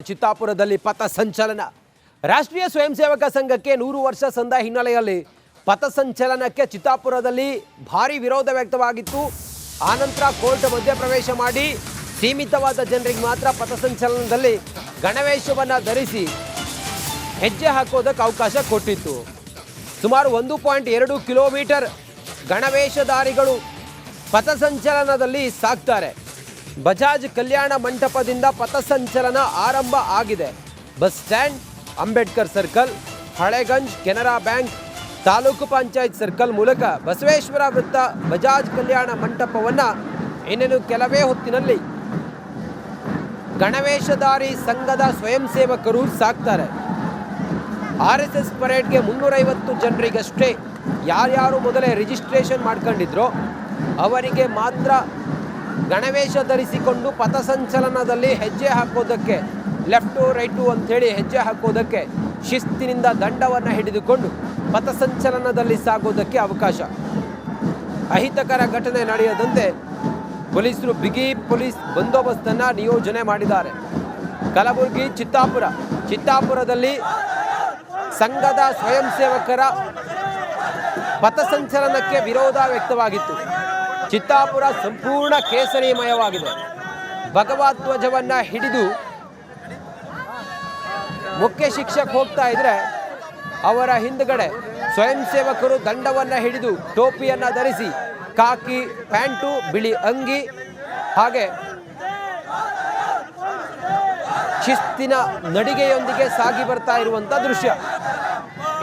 ಚಿತ್ತಾಪುರದಲ್ಲಿ ಪಥಸಂಚಲನ. ರಾಷ್ಟ್ರೀಯ ಸ್ವಯಂ ಸೇವಕ ಸಂಘಕ್ಕೆ 100 ವರ್ಷ ಸಂದ ಹಿನ್ನೆಲೆಯಲ್ಲಿ ಪಥಸಂಚಲನಕ್ಕೆ ಚಿತ್ತಾಪುರದಲ್ಲಿ ಭಾರಿ ವಿರೋಧ ವ್ಯಕ್ತವಾಗಿತ್ತು. ಆನಂತರ ಕೋರ್ಟ್ ಮಧ್ಯಪ್ರವೇಶ ಮಾಡಿ ಸೀಮಿತವಾದ ಜನರಿಗೆ ಮಾತ್ರ ಪಥಸಂಚಲನದಲ್ಲಿ ಗಣವೇಶವನ್ನು ಧರಿಸಿ ಹೆಜ್ಜೆ ಹಾಕೋದಕ್ಕೆ ಅವಕಾಶ ಕೊಟ್ಟಿತ್ತು. ಸುಮಾರು 1.2 ಕಿಲೋಮೀಟರ್ ಗಣವೇಶಧಾರಿಗಳು ಪಥಸಂಚಲನದಲ್ಲಿ ಸಾಕ್ತಾರೆ. ಬಜಾಜ್ ಕಲ್ಯಾಣ ಮಂಟಪದಿಂದ ಪಥಸಂಚಲನ ಆರಂಭ ಆಗಿದೆ. Bus stand, Ambedkar circle, Haleganj, Canara bank, taluk panchayat circle ಮೂಲಕ ಬಸವೇಶ್ವರ ವೃತ್ತ ಬಜಾಜ್ ಕಲ್ಯಾಣ ಮಂಟಪವನ್ನು ಇನ್ನೇನು ಕೆಲವೇ ಹೊತ್ತಿನಲ್ಲಿ ಗಣವೇಶಧಾರಿ ಸಂಘದ ಸ್ವಯಂ ಸೇವಕರು ಸಾಕ್ತಾರೆ. RSS ಪರೇಡ್ಗೆ 350 ಜನರಿಗಷ್ಟೇ ಯಾರ್ಯಾರು ಮೊದಲೇ ರಿಜಿಸ್ಟ್ರೇಷನ್ ಮಾಡ್ಕೊಂಡಿದ್ರೋ ಅವರಿಗೆ ಮಾತ್ರ ಗಣವೇಶ ಧರಿಸಿಕೊಂಡು ಪಥಸಂಚಲನದಲ್ಲಿ ಹೆಜ್ಜೆ ಹಾಕೋದಕ್ಕೆ, ಲೆಫ್ಟು ರೈಟು ಅಂಥೇಳಿ ಹೆಜ್ಜೆ ಹಾಕೋದಕ್ಕೆ ಶಿಸ್ತಿನಿಂದ ದಂಡವನ್ನು ಹಿಡಿದುಕೊಂಡು ಪಥಸಂಚಲನದಲ್ಲಿ ಸಾಗೋದಕ್ಕೆ ಅವಕಾಶ. ಅಹಿತಕರ ಘಟನೆ ನಡೆಯದಂತೆ ಪೊಲೀಸರು ಬಿಗಿ ಪೊಲೀಸ್ ಬಂದೋಬಸ್ತನ್ನು ನಿಯೋಜನೆ ಮಾಡಿದ್ದಾರೆ. ಕಲಬುರಗಿ, ಚಿತ್ತಾಪುರದಲ್ಲಿ ಸಂಘದ ಸ್ವಯಂ ಸೇವಕರ ಪಥಸಂಚಲನಕ್ಕೆ ವಿರೋಧ ವ್ಯಕ್ತವಾಗಿತ್ತು. ಚಿತ್ತಾಪುರ ಸಂಪೂರ್ಣ ಕೇಸರಿಮಯವಾಗಿದೆ. ಭಗವದ್ ಧ್ವಜವನ್ನು ಹಿಡಿದು ಮುಖ್ಯ ಶಿಕ್ಷಕ ಹೋಗ್ತಾ ಇದ್ರೆ ಅವರ ಹಿಂದುಗಡೆ ಸ್ವಯಂ ಸೇವಕರು ದಂಡವನ್ನು ಹಿಡಿದು ಟೋಪಿಯನ್ನು ಧರಿಸಿ ಕಾಕಿ ಪ್ಯಾಂಟು, ಬಿಳಿ ಅಂಗಿ ಹಾಗೆ ಶಿಸ್ತಿನ ನಡಿಗೆಯೊಂದಿಗೆ ಸಾಗಿ ಬರ್ತಾ ಇರುವಂಥ ದೃಶ್ಯ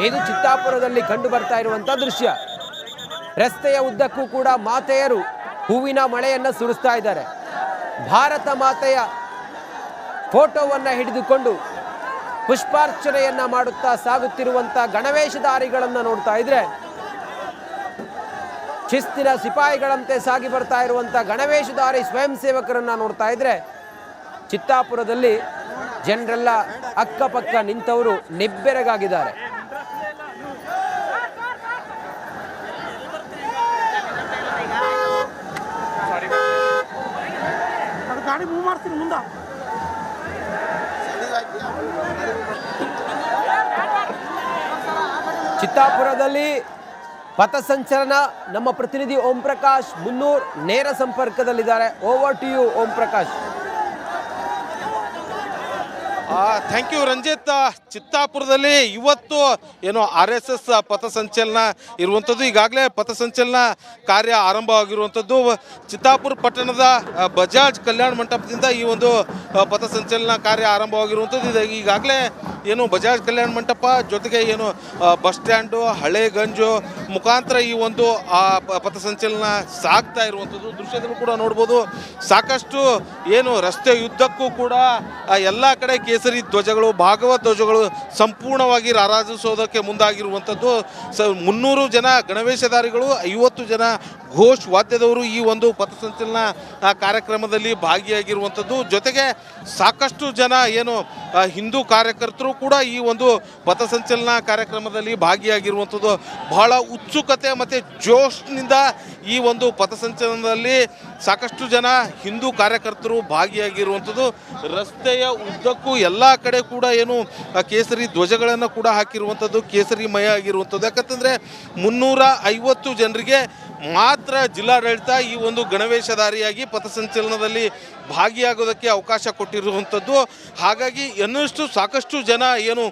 ಇದು ಚಿತ್ತಾಪುರದಲ್ಲಿ ಕಂಡು ಬರ್ತಾ ಇರುವಂಥ ದೃಶ್ಯ. ರಸ್ತೆಯ ಉದ್ದಕ್ಕೂ ಕೂಡ ಮಾತೆಯರು ಹೂವಿನ ಮಳೆಯನ್ನು ಸುರಿಸ್ತಾ ಇದ್ದಾರೆ. ಭಾರತ ಮಾತೆಯ ಫೋಟೋವನ್ನು ಹಿಡಿದುಕೊಂಡು ಪುಷ್ಪಾರ್ಚನೆಯನ್ನು ಮಾಡುತ್ತಾ ಸಾಗುತ್ತಿರುವಂಥ ಗಣವೇಶಧಾರಿಗಳನ್ನು ನೋಡ್ತಾ ಇದ್ರೆ, ಶಿಸ್ತಿನ ಸಿಪಾಯಿಗಳಂತೆ ಸಾಗಿ ಬರ್ತಾ ಇರುವಂಥ ಗಣವೇಶಧಾರಿ ಸ್ವಯಂ ಸೇವಕರನ್ನು ನೋಡ್ತಾ ಇದ್ರೆ ಚಿತ್ತಾಪುರದಲ್ಲಿ ಜನರೆಲ್ಲ ಅಕ್ಕಪಕ್ಕ ನಿಂತವರು ನಿಬ್ಬೆರಗಾಗಿದ್ದಾರೆ. ಗಾಡಿ ಮೂವ್ ಮಾಡ್ತೀನಿ ಮುಂದೆ. ಚಿತ್ತಾಪುರದಲ್ಲಿ ಪಥಸಂಚಲನ. ನಮ್ಮ ಪ್ರತಿನಿಧಿ ಓಂ ಪ್ರಕಾಶ್ ಮುನ್ನೂರ್ ನೇರ ಸಂಪರ್ಕದಲ್ಲಿದ್ದಾರೆ. Over to you Om Prakash. Thank you Ranjith. ಚಿತ್ತಾಪುರದಲ್ಲಿ ಇವತ್ತು ಏನು RSS ಪಥಸಂಚಲನ ಇರುವಂಥದ್ದು. ಈಗಾಗಲೇ ಪಥಸಂಚಲನ ಕಾರ್ಯ ಆರಂಭವಾಗಿರುವಂಥದ್ದು. ಚಿತ್ತಾಪುರ ಪಟ್ಟಣದ ಬಜಾಜ್ ಕಲ್ಯಾಣ ಮಂಟಪದಿಂದ ಈ ಒಂದು ಪಥಸಂಚಲನ ಕಾರ್ಯ ಆರಂಭವಾಗಿರುವಂಥದ್ದು. ಇದು ಈಗಾಗಲೇ ಏನು ಬಜಾಜ್ ಕಲ್ಯಾಣ ಮಂಟಪ ಜೊತೆಗೆ ಏನು ಬಸ್ ಸ್ಟ್ಯಾಂಡು, ಹಳೆಗಂಜು ಮುಖಾಂತರ ಈ ಒಂದು ಪಥಸಂಚಲನ ಸಾಗ್ತಾ ಇರುವಂಥದ್ದು ದೃಶ್ಯದಲ್ಲೂ ಕೂಡ ನೋಡ್ಬೋದು. ಸಾಕಷ್ಟು ಏನು ರಸ್ತೆಯುದ್ದಕ್ಕೂ ಕೂಡ ಎಲ್ಲ ಕಡೆ ಕೇಸರಿ ಧ್ವಜಗಳು, ಭಾಗವತ್ ಧ್ವಜಗಳು ಸಂಪೂರ್ಣವಾಗಿ ರಾರಾಜಿಸೋದಕ್ಕೆ ಮುಂದಾಗಿರುವಂಥದ್ದು. 300 ಜನ ಗಣವೇಶಧಾರಿಗಳು, 50 ಜನ ಘೋಷ್ ವಾದ್ಯದವರು ಈ ಒಂದು ಪಥಸಂಚಲನ ಕಾರ್ಯಕ್ರಮದಲ್ಲಿ ಭಾಗಿಯಾಗಿರುವಂಥದ್ದು. ಜೊತೆಗೆ ಸಾಕಷ್ಟು ಜನ ಏನು ಹಿಂದೂ ಕಾರ್ಯಕರ್ತರು ಕೂಡ ಈ ಒಂದು ಪಥಸಂಚಲನ ಕಾರ್ಯಕ್ರಮದಲ್ಲಿ ಭಾಗಿಯಾಗಿರುವಂಥದ್ದು. ಬಹಳ ಉತ್ಸುಕತೆ ಮತ್ತು ಜೋಶ್ನಿಂದ ಈ ಒಂದು ಪಥಸಂಚಲನದಲ್ಲಿ ಸಾಕಷ್ಟು ಜನ ಹಿಂದೂ ಕಾರ್ಯಕರ್ತರು ಭಾಗಿಯಾಗಿರುವಂಥದ್ದು. ರಸ್ತೆಯ ಉದ್ದಕ್ಕೂ ಎಲ್ಲ ಕಡೆ ಕೂಡ ಏನು ಕೇಸರಿ ಧ್ವಜಗಳನ್ನು ಕೂಡ ಹಾಕಿರುವಂಥದ್ದು, ಕೇಸರಿಮಯ ಆಗಿರುವಂಥದ್ದು. ಯಾಕಂತಂದರೆ 350 ಜನರಿಗೆ ಮಾತ್ರ ಜಿಲ್ಲಾಡಳಿತ ಈ ಒಂದು ಗಣವೇಶಧಾರಿಯಾಗಿ ಪಥಸಂಚಲನದಲ್ಲಿ ಭಾಗಿಯಾಗೋದಕ್ಕೆ ಅವಕಾಶ ಕೊಟ್ಟಿರುವಂಥದ್ದು. ಹಾಗಾಗಿ ಸಾಕಷ್ಟು ಜನ ಏನು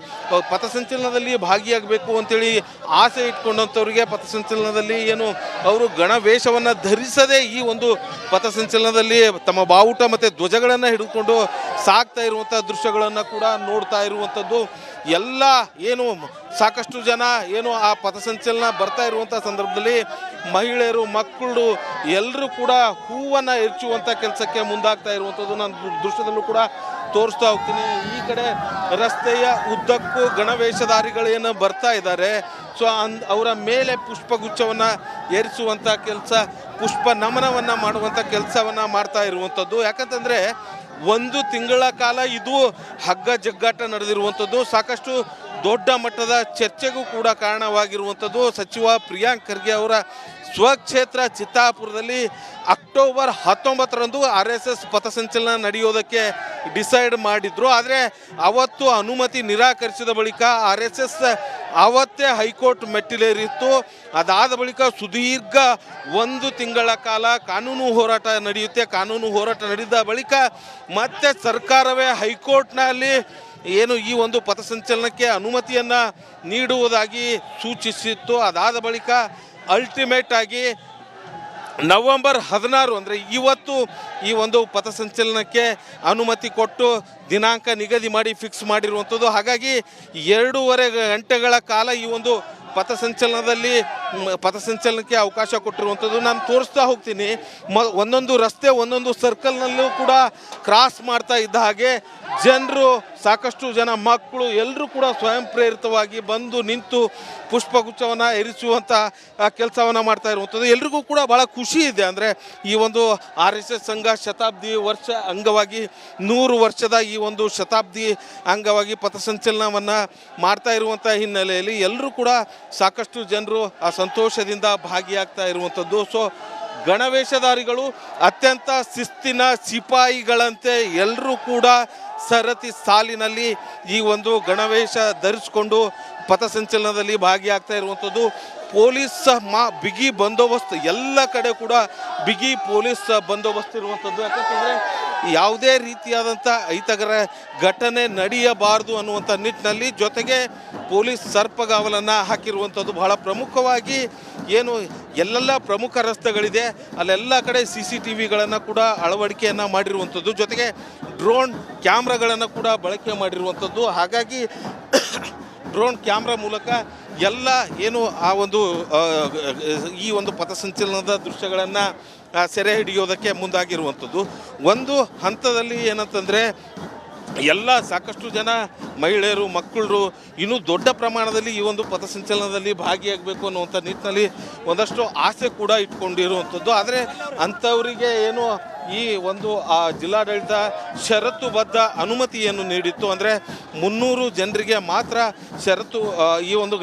ಪಥಸಂಚಲನದಲ್ಲಿ ಭಾಗಿಯಾಗಬೇಕು ಅಂತೇಳಿ ಆಸೆ ಇಟ್ಕೊಂಡಂಥವ್ರಿಗೆ ಪಥಸಂಚಲನದಲ್ಲಿ ಏನು ಅವರು ಗಣವೇಶವನ್ನು ಧರಿಸದೆ ಈ ಒಂದು ಪಥಸಂಚಲನದಲ್ಲಿ ತಮ್ಮ ಬಾವುಟ ಮತ್ತು ಧ್ವಜಗಳನ್ನು ಹಿಡಿದುಕೊಂಡು ಸಾಗ್ತಾ ಇರುವಂಥ ದೃಶ್ಯಗಳನ್ನು ಕೂಡ ನೋಡ್ತಾ ಇರುವಂಥದ್ದು. ಎಲ್ಲ ಏನು ಸಾಕಷ್ಟು ಜನ ಏನು ಆ ಪಥಸಂಚಲನ ಬರ್ತಾ ಇರುವಂಥ ಸಂದರ್ಭದಲ್ಲಿ ಮಹಿಳೆಯರು, ಮಕ್ಕಳು ಎಲ್ಲರೂ ಕೂಡ ಹೂವನ್ನು ಎರಚುವಂಥ ಕೆಲಸಕ್ಕೆ ಮುಂದಾಗ್ತಾ ಇರುವಂಥದ್ದು ನಾನು ದೃಶ್ಯದಲ್ಲೂ ಕೂಡ ತೋರಿಸ್ತಾ ಹೋಗ್ತೀನಿ. ಈ ಕಡೆ ರಸ್ತೆಯ ಉದ್ದಕ್ಕೂ ಗಣವೇಶಧಾರಿಗಳೇನು ಬರ್ತಾ ಇದ್ದಾರೆ, ಸೊ ಅವರ ಮೇಲೆ ಪುಷ್ಪಗುಚ್ಛವನ್ನು ಏರಿಸುವಂಥ ಕೆಲಸ, ಪುಷ್ಪ ನಮನವನ್ನು ಮಾಡುವಂಥ ಕೆಲಸವನ್ನು ಮಾಡ್ತಾ ಇರುವಂಥದ್ದು. ಯಾಕಂತಂದರೆ 1 ತಿಂಗಳ ಕಾಲ ಇದು ಹಗ್ಗ ಜಗ್ಗಾಟ ನಡೆದಿರುವಂಥದ್ದು. ಸಾಕಷ್ಟು ದೊಡ್ಡ ಮಟ್ಟದ ಚರ್ಚೆಗೂ ಕೂಡ ಕಾರಣವಾಗಿರುವಂಥದ್ದು. ಸಚಿವ ಪ್ರಿಯಾಂಕ್ ಖರ್ಗೆ ಅವರ ಸ್ವಕ್ಷೇತ್ರ ಚಿತ್ತಾಪುರದಲ್ಲಿ ಅಕ್ಟೋಬರ್ 19ರಂದು RSS ಪಥಸಂಚಲನ ನಡೆಯೋದಕ್ಕೆ ಡಿಸೈಡ್ ಮಾಡಿದ್ರು. ಆದರೆ ಅವತ್ತು ಅನುಮತಿ ನಿರಾಕರಿಸಿದ ಬಳಿಕ RSS ಆವತ್ತೇ ಹೈಕೋರ್ಟ್ ಮೆಟ್ಟಿಲೇರಿತ್ತು. ಅದಾದ ಬಳಿಕ ಸುದೀರ್ಘ 1 ತಿಂಗಳ ಕಾಲ ಕಾನೂನು ಹೋರಾಟ ನಡೆಯುತ್ತೆ. ಕಾನೂನು ಹೋರಾಟ ನಡೆದ ಬಳಿಕ ಮತ್ತೆ ಸರ್ಕಾರವೇ ಹೈಕೋರ್ಟ್ನಲ್ಲಿ ಏನು ಈ ಒಂದು ಪಥಸಂಚಲನಕ್ಕೆ ಅನುಮತಿಯನ್ನು ನೀಡುವುದಾಗಿ ಸೂಚಿಸಿತ್ತು. ಅದಾದ ಬಳಿಕ ಅಲ್ಟಿಮೇಟ್ ಆಗಿ ನವೆಂಬರ್ 16 ಅಂದರೆ ಇವತ್ತು ಈ ಒಂದು ಪಥಸಂಚಲನಕ್ಕೆ ಅನುಮತಿ ಕೊಟ್ಟು ದಿನಾಂಕ ನಿಗದಿ ಮಾಡಿ ಫಿಕ್ಸ್ ಮಾಡಿರುವಂಥದ್ದು. ಹಾಗಾಗಿ 2.5 ಗಂಟೆಗಳ ಕಾಲ ಈ ಒಂದು ಪಥಸಂಚಲನಕ್ಕೆ ಅವಕಾಶ ಕೊಟ್ಟಿರುವಂಥದ್ದು. ನಾನು ತೋರಿಸ್ತಾ ಹೋಗ್ತೀನಿ. ಒಂದೊಂದು ರಸ್ತೆ ಒಂದೊಂದು ಸರ್ಕಲ್ನಲ್ಲೂ ಕೂಡ ಕ್ರಾಸ್ ಮಾಡ್ತಾ ಇದ್ದ ಹಾಗೆ ಜನರು, ಸಾಕಷ್ಟು ಜನ ಮಕ್ಕಳು ಎಲ್ಲರೂ ಕೂಡ ಸ್ವಯಂ ಪ್ರೇರಿತವಾಗಿ ಬಂದು ನಿಂತು ಪುಷ್ಪಗುಚ್ಛವನ್ನು ಇರಿಸುವಂಥ ಕೆಲಸವನ್ನು ಮಾಡ್ತಾ ಇರುವಂಥದ್ದು. ಎಲ್ರಿಗೂ ಕೂಡ ಭಾಳ ಖುಷಿ ಇದೆ. ಅಂದರೆ ಈ ಒಂದು RSS ಸಂಘ ಶತಾಬ್ದಿ ವರ್ಷ ಅಂಗವಾಗಿ 100 ವರ್ಷದ ಈ ಒಂದು ಶತಾಬ್ದಿ ಅಂಗವಾಗಿ ಪಥಸಂಚಲನವನ್ನು ಮಾಡ್ತಾ ಇರುವಂಥ ಹಿನ್ನೆಲೆಯಲ್ಲಿ ಎಲ್ಲರೂ ಕೂಡ ಸಾಕಷ್ಟು ಜನರು ಆ ಸಂತೋಷದಿಂದ ಭಾಗಿಯಾಗ್ತಾ ಇರುವಂಥದ್ದು. ಸೊ ಗಣವೇಷಧಾರಿಗಳು ಅತ್ಯಂತ ಶಿಸ್ತಿನ ಸಿಪಾಯಿಗಳಂತೆ ಎಲ್ಲರೂ ಕೂಡ ಸರತಿ ಸಾಲಿನಲ್ಲಿ ಈ ಒಂದು ಗಣವೇಷ ಧರಿಸಿಕೊಂಡು ಪಥಸಂಚಲನದಲ್ಲಿ ಭಾಗಿಯಾಗ್ತಾ ಇರುವಂಥದ್ದು. ಪೊಲೀಸ್ ಬಿಗಿ ಬಂದೋಬಸ್ತ್ ಎಲ್ಲ ಕಡೆ ಕೂಡ ಬಿಗಿ ಪೊಲೀಸ್ ಬಂದೋಬಸ್ತ್ ಇರುವಂಥದ್ದು. ಯಾಕಂತಂದರೆ ಯಾವುದೇ ರೀತಿಯಾದಂಥ ಅಹಿತಕರ ಘಟನೆ ನಡೆಯಬಾರದು ಅನ್ನುವಂಥ ನಿಟ್ಟಿನಲ್ಲಿ ಜೊತೆಗೆ ಪೊಲೀಸ್ ಸರ್ಪಗಾವಲನ್ನು ಹಾಕಿರುವಂಥದ್ದು. ಬಹಳ ಪ್ರಮುಖವಾಗಿ ಏನು ಎಲ್ಲೆಲ್ಲ ಪ್ರಮುಖ ರಸ್ತೆಗಳಿದೆ ಅಲ್ಲೆಲ್ಲ ಕಡೆ CCTVಗಳನ್ನು ಕೂಡ ಅಳವಡಿಕೆಯನ್ನು ಮಾಡಿರುವಂಥದ್ದು. ಜೊತೆಗೆ ಡ್ರೋನ್ ಕ್ಯಾಮ್ರಾಗಳನ್ನು ಕೂಡ ಬಳಕೆ ಮಾಡಿರುವಂಥದ್ದು. ಹಾಗಾಗಿ ಡ್ರೋನ್ ಕ್ಯಾಮ್ರಾ ಮೂಲಕ ಎಲ್ಲ ಏನು ಆ ಒಂದು ಈ ಒಂದು ಪಥಸಂಚಲನದ ದೃಶ್ಯಗಳನ್ನು ಸೆರೆ ಹಿಡಿಯೋದಕ್ಕೆ ಮುಂದಾಗಿರುವಂಥದ್ದು. ಒಂದು ಹಂತದಲ್ಲಿ ಏನಂತಂದರೆ ಎಲ್ಲ ಸಾಕಷ್ಟು ಜನ ಮಹಿಳೆಯರು, ಮಕ್ಕಳು ಇನ್ನೂ ದೊಡ್ಡ ಪ್ರಮಾಣದಲ್ಲಿ ಈ ಒಂದು ಪಥಸಂಚಲನದಲ್ಲಿ ಭಾಗಿಯಾಗಬೇಕು ಅನ್ನುವಂಥ ನಿಟ್ಟಿನಲ್ಲಿ ಒಂದಷ್ಟು ಆಸೆ ಕೂಡ ಇಟ್ಕೊಂಡಿರುವಂಥದ್ದು. ಆದರೆ ಅಂಥವರಿಗೆ ಏನು ಈ ಒಂದು ಜಿಲ್ಲಾಡಳಿತ ಷರತ್ತುಬದ್ಧ ಅನುಮತಿಯನ್ನು ನೀಡಿತ್ತು. ಅಂದರೆ 300 ಜನರಿಗೆ ಮಾತ್ರ ಈ ಒಂದು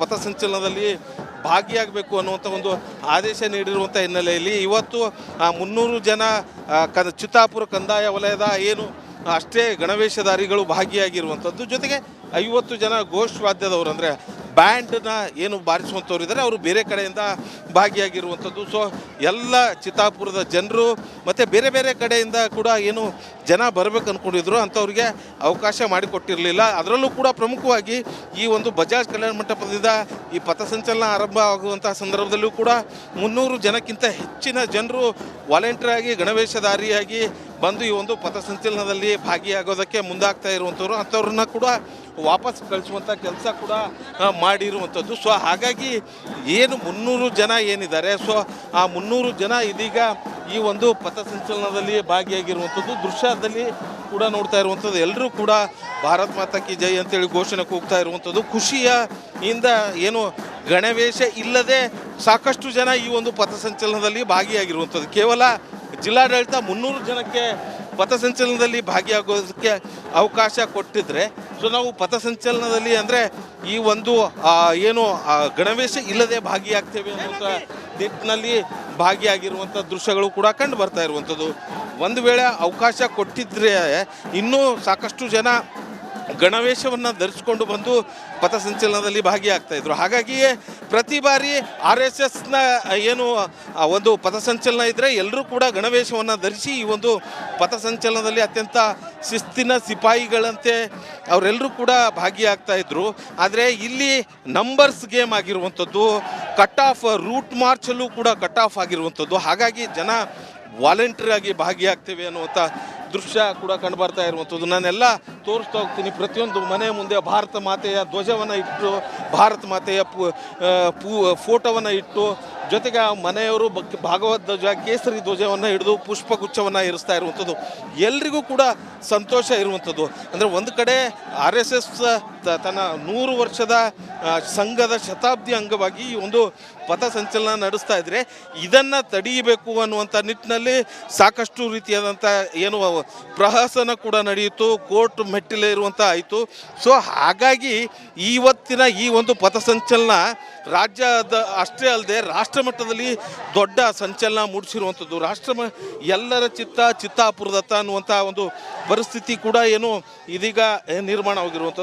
ಪಥಸಂಚಲನದಲ್ಲಿ ಭಾಗಿಯಾಗಬೇಕು ಅನ್ನುವಂಥ ಒಂದು ಆದೇಶ ನೀಡಿರುವಂಥ ಹಿನ್ನೆಲೆಯಲ್ಲಿ ಇವತ್ತು 300 ಜನ ಚಿತ್ತಾಪುರ ಕಂದಾಯ ವಲಯದ ಏನು ಅಷ್ಟೇ ಗಣವೇಷಧಾರಿಗಳು ಭಾಗಿಯಾಗಿರುವಂಥದ್ದು. ಜೊತೆಗೆ 50 ಜನ ಘೋಷ್ ವಾದ್ಯದವರು ಅಂದರೆ ಬ್ಯಾಂಡನ್ನ ಏನು ಬಾರಿಸುವಂಥವ್ರು ಇದ್ದಾರೆ ಅವರು ಬೇರೆ ಕಡೆಯಿಂದ ಭಾಗಿಯಾಗಿರುವಂಥದ್ದು. ಸೊ ಎಲ್ಲ ಚಿತ್ತಾಪುರದ ಜನರು ಮತ್ತು ಬೇರೆ ಬೇರೆ ಕಡೆಯಿಂದ ಕೂಡ ಏನು ಜನ ಬರಬೇಕು ಅಂದ್ಕೊಂಡಿದ್ರು ಅಂಥವ್ರಿಗೆ ಅವಕಾಶ ಮಾಡಿಕೊಟ್ಟಿರಲಿಲ್ಲ. ಅದರಲ್ಲೂ ಕೂಡ ಪ್ರಮುಖವಾಗಿ ಈ ಒಂದು ಬಜಾಜ್ ಕಲ್ಯಾಣ ಮಂಟಪದಿಂದ ಈ ಪಥಸಂಚಲನ ಆರಂಭ ಆಗುವಂಥ ಸಂದರ್ಭದಲ್ಲೂ ಕೂಡ 300 ಜನಕ್ಕಿಂತ ಹೆಚ್ಚಿನ ಜನರು ವಾಲಂಟಿಯರಾಗಿ ಗಣವೇಷಧಾರಿಯಾಗಿ ಬಂದು ಈ ಒಂದು ಪಥಸಂಚಲನದಲ್ಲಿ ಭಾಗಿಯಾಗೋದಕ್ಕೆ ಮುಂದಾಗ್ತಾ ಇರುವಂಥವ್ರು ಅಂಥವ್ರನ್ನ ಕೂಡ ವಾಪಸ್ ಕಳಿಸುವಂಥ ಕೆಲಸ ಕೂಡ ಮಾಡಿರುವಂಥದ್ದು. ಸೊ ಹಾಗಾಗಿ ಏನು 300 ಜನ ಏನಿದ್ದಾರೆ, ಸೊ ಆ 300 ಜನ ಇದೀಗ ಈ ಒಂದು ಪಥಸಂಚಲನದಲ್ಲಿ ಭಾಗಿಯಾಗಿರುವಂಥದ್ದು. ದೃಶ್ಯದಲ್ಲಿ ಕೂಡ ನೋಡ್ತಾ ಇರುವಂಥದ್ದು ಎಲ್ಲರೂ ಕೂಡ ಭಾರತ್ ಮಾತಾ ಕಿ ಜೈ ಅಂತೇಳಿ ಘೋಷಣೆ ಕೂಗ್ತಾ ಇರುವಂಥದ್ದು. ಖುಷಿಯಿಂದ ಏನು ಗಣವೇಷ ಇಲ್ಲದೆ ಸಾಕಷ್ಟು ಜನ ಈ ಒಂದು ಪಥಸಂಚಲನದಲ್ಲಿ ಭಾಗಿಯಾಗಿರುವಂಥದ್ದು. ಕೇವಲ ಜಿಲ್ಲಾಡಳಿತ 300 ಜನಕ್ಕೆ ಪಥಸಂಚಲನದಲ್ಲಿ ಭಾಗಿಯಾಗೋದಕ್ಕೆ ಅವಕಾಶ ಕೊಟ್ಟಿದ್ರೆ, ಸೊ ನಾವು ಪಥಸಂಚಲನದಲ್ಲಿ ಅಂದರೆ ಈ ಒಂದು ಏನು ಗಣವೇಷ ಇಲ್ಲದೆ ಭಾಗಿಯಾಗ್ತೇವೆ ಅನ್ನುವಂಥ ನಿಟ್ಟಿನಲ್ಲಿ ಭಾಗಿಯಾಗಿರುವಂಥ ದೃಶ್ಯಗಳು ಕೂಡ ಕಂಡು ಬರ್ತಾ ಇರುವಂಥದ್ದು. ಒಂದು ವೇಳೆ ಅವಕಾಶ ಕೊಟ್ಟಿದ್ರೆ ಇನ್ನೂ ಸಾಕಷ್ಟು ಜನ ಗಣವೇಷವನ್ನು ಧರಿಸಿಕೊಂಡು ಬಂದು ಪಥಸಂಚಲನದಲ್ಲಿ ಭಾಗಿಯಾಗ್ತಾಯಿದ್ರು. ಹಾಗಾಗಿಯೇ ಪ್ರತಿ ಬಾರಿ RSSನ ಏನು ಒಂದು ಪಥಸಂಚಲನ ಇದ್ದರೆ ಎಲ್ಲರೂ ಕೂಡ ಗಣವೇಷವನ್ನು ಧರಿಸಿ ಈ ಒಂದು ಪಥಸಂಚಲನದಲ್ಲಿ ಅತ್ಯಂತ ಶಿಸ್ತಿನ ಸಿಪಾಯಿಗಳಂತೆ ಅವರೆಲ್ಲರೂ ಕೂಡ ಭಾಗಿಯಾಗ್ತಾಯಿದ್ರು. ಆದರೆ ಇಲ್ಲಿ ನಂಬರ್ಸ್ ಗೇಮ್ ಆಗಿರುವಂಥದ್ದು, ಕಟ್ ಆಫ್ ರೂಟ್ ಮಾರ್ಚಲ್ಲೂ ಕೂಡ ಕಟ್ ಆಫ್ ಆಗಿರುವಂಥದ್ದು. ಹಾಗಾಗಿ ಜನ ವಾಲಂಟಿಯರಾಗಿ ಭಾಗಿಯಾಗ್ತೇವೆ ಅನ್ನುವಂಥ ದೃಶ್ಯ ಕೂಡ ಕಂಡು ಬರ್ತಾ ಇರುವಂಥದ್ದು. ನಾನೆಲ್ಲ ತೋರಿಸ್ತಾ ಹೋಗ್ತೀನಿ. ಪ್ರತಿಯೊಂದು ಮನೆ ಮುಂದೆ ಭಾರತ ಮಾತೆಯ ಧ್ವಜವನ್ನು ಇಟ್ಟು, ಭಾರತ ಮಾತೆಯ ಫೋಟೋವನ್ನು ಇಟ್ಟು, ಜೊತೆಗೆ ಆ ಮನೆಯವರು ಭಾಗವತ್ ಧ್ವಜ, ಕೇಸರಿ ಧ್ವಜವನ್ನು ಹಿಡಿದು ಪುಷ್ಪಗುಚ್ಛವನ್ನು ಇರಿಸ್ತಾ ಇರುವಂಥದ್ದು. ಎಲ್ರಿಗೂ ಕೂಡ ಸಂತೋಷ ಇರುವಂಥದ್ದು. ಅಂದರೆ ಒಂದು ಕಡೆ RSS ತನ್ನ 100 ವರ್ಷದ ಸಂಘದ ಶತಾಬ್ದಿ ಅಂಗವಾಗಿ ಈ ಒಂದು ಪಥಸಂಚಲನ ನಡೆಸ್ತಾ ಇದ್ರೆ ಇದನ್ನು ತಡೆಯಬೇಕು ಅನ್ನುವಂಥ ನಿಟ್ಟಿನಲ್ಲಿ ಸಾಕಷ್ಟು ರೀತಿಯಾದಂಥ ಏನು ಪ್ರಹಸನ ಕೂಡ ನಡೆಯಿತು, ಕೋರ್ಟ್ ಮೆಟ್ಟಿಲೇ ಇರುವಂಥ ಆಯಿತು. ಸೊ ಹಾಗಾಗಿ ಇವತ್ತಿನ ಈ ಒಂದು ಪಥಸಂಚಲನ ರಾಜ್ಯದ ಅಷ್ಟೇ ಅಲ್ಲದೆ ರಾಷ್ಟ್ರ ಮಟ್ಟದಲ್ಲಿ ದೊಡ್ಡ ಸಂಚಲನ ಮೂಡಿಸಿರುವಂಥದ್ದು. ಎಲ್ಲರ ಚಿತ್ತಾಪುರದತ್ತ ಅನ್ನುವಂಥ ಒಂದು ಪರಿಸ್ಥಿತಿ ಕೂಡ ಏನು ಇದೀಗ ನಿರ್ಮಾಣವಾಗಿರುವಂಥದ್ದು.